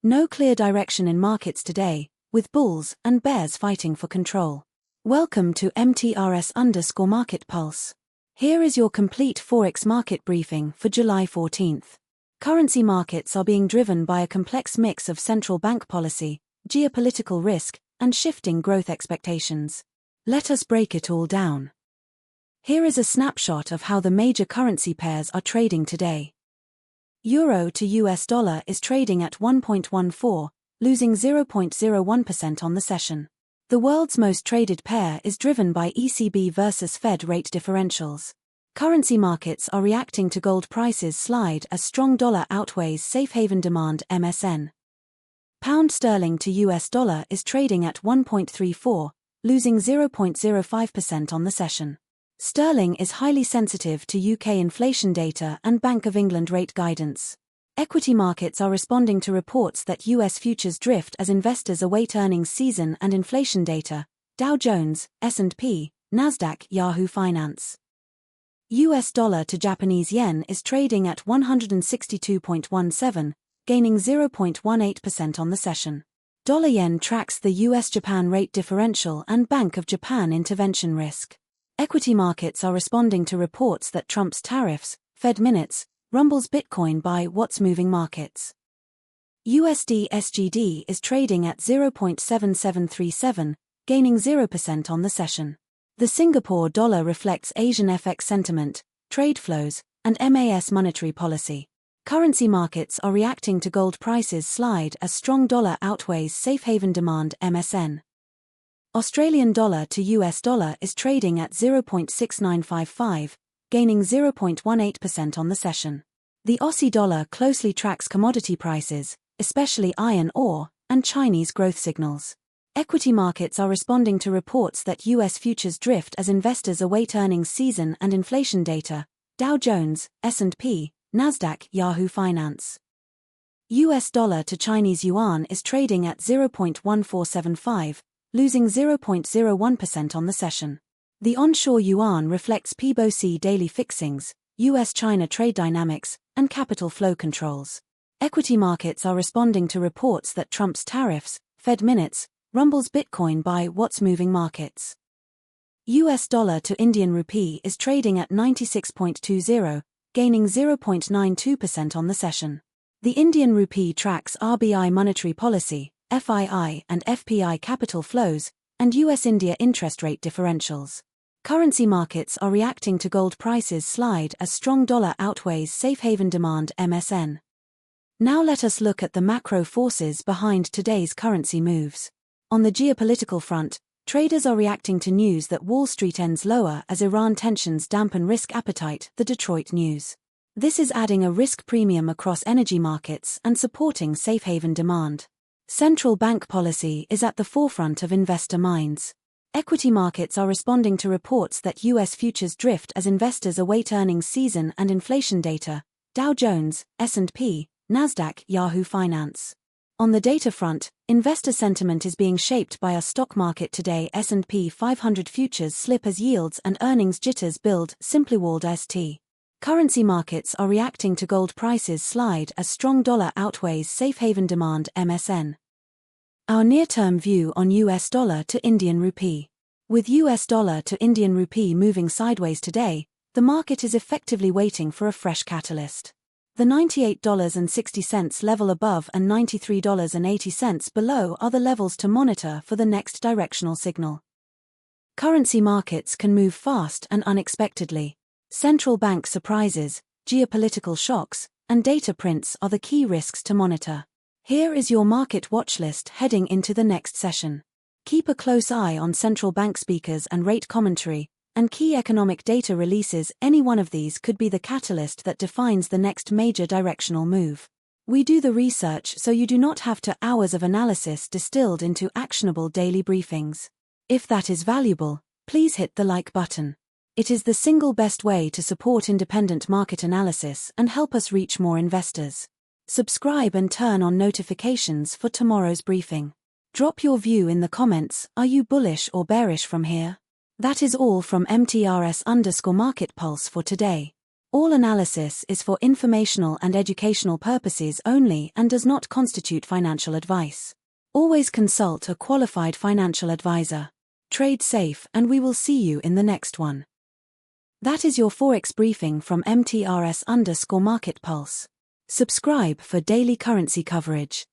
No clear direction in markets today, with bulls and bears fighting for control. Welcome to MTRS_Market Pulse. Here is your complete Forex market briefing for July 14th. Currency markets are being driven by a complex mix of central bank policy, geopolitical risk, and shifting growth expectations. Let us break it all down. Here is a snapshot of how the major currency pairs are trading today. Euro to US dollar is trading at 1.14, losing 0.01% on the session. The world's most traded pair is driven by ECB versus Fed rate differentials. Currency markets are reacting to gold prices slide as strong dollar outweighs safe haven demand MSN. Pound sterling to US dollar is trading at 1.34, losing 0.05% on the session. Sterling is highly sensitive to UK inflation data and Bank of England rate guidance. Equity markets are responding to reports that US futures drift as investors await earnings season and inflation data. Dow Jones, S&P, NASDAQ, Yahoo Finance. US dollar to Japanese yen is trading at 162.17, gaining 0.18% on the session. Dollar yen tracks the US-Japan rate differential and Bank of Japan intervention risk. Equity markets are responding to reports that Trump's tariffs, Fed minutes, rumbles Bitcoin by what's moving markets. USD SGD is trading at 0.7737, gaining 0% on the session. The Singapore dollar reflects Asian FX sentiment, trade flows, and MAS monetary policy. Currency markets are reacting to gold prices slide as strong dollar outweighs safe haven demand MSN. Australian dollar to US dollar is trading at 0.6955, gaining 0.18% on the session. The Aussie dollar closely tracks commodity prices, especially iron ore, and Chinese growth signals. Equity markets are responding to reports that US futures drift as investors await earnings season and inflation data. Dow Jones, S&P, NASDAQ, Yahoo Finance. US dollar to Chinese yuan is trading at 0.1475, losing 0.01% on the session. The onshore yuan reflects PBOC daily fixings, US-China trade dynamics, and capital flow controls. Equity markets are responding to reports that Trump's tariffs, Fed minutes, rumbles Bitcoin by what's moving markets. US dollar to Indian rupee is trading at 96.20, gaining 0.92% on the session. The Indian rupee tracks RBI monetary policy, FII and FPI capital flows, and US-India interest rate differentials. Currency markets are reacting to gold prices slide as strong dollar outweighs safe haven demand MSN. Now let us look at the macro forces behind today's currency moves. On the geopolitical front, traders are reacting to news that Wall Street ends lower as Iran tensions dampen risk appetite, the Detroit News. This is adding a risk premium across energy markets and supporting safe haven demand. Central bank policy is at the forefront of investor minds. Equity markets are responding to reports that US futures drift as investors await earnings season and inflation data. Dow Jones, S&P, NASDAQ, Yahoo Finance. On the data front, investor sentiment is being shaped by a stock market today. S&P 500 futures slip as yields and earnings jitters build. Simplywalled ST. Currency markets are reacting to gold prices slide as strong dollar outweighs safe haven demand MSN. Our near-term view on US dollar to Indian rupee. With US dollar to Indian rupee moving sideways today, the market is effectively waiting for a fresh catalyst. The $98.60 level above and $93.80 below are the levels to monitor for the next directional signal. Currency markets can move fast and unexpectedly. Central bank surprises, geopolitical shocks, and data prints are the key risks to monitor. Here is your market watch list heading into the next session. Keep a close eye on central bank speakers and rate commentary, and key economic data releases. Any one of these could be the catalyst that defines the next major directional move. We do the research so you do not have to hours of analysis distilled into actionable daily briefings. If that is valuable, please hit the like button. It is the single best way to support independent market analysis and help us reach more investors. Subscribe and turn on notifications for tomorrow's briefing. Drop your view in the comments. Are you bullish or bearish from here? That is all from MTRS_Market Pulse for today. All analysis is for informational and educational purposes only and does not constitute financial advice. Always consult a qualified financial advisor. Trade safe, and we will see you in the next one. That is your Forex briefing from MTRS_Market Pulse. Subscribe for daily currency coverage.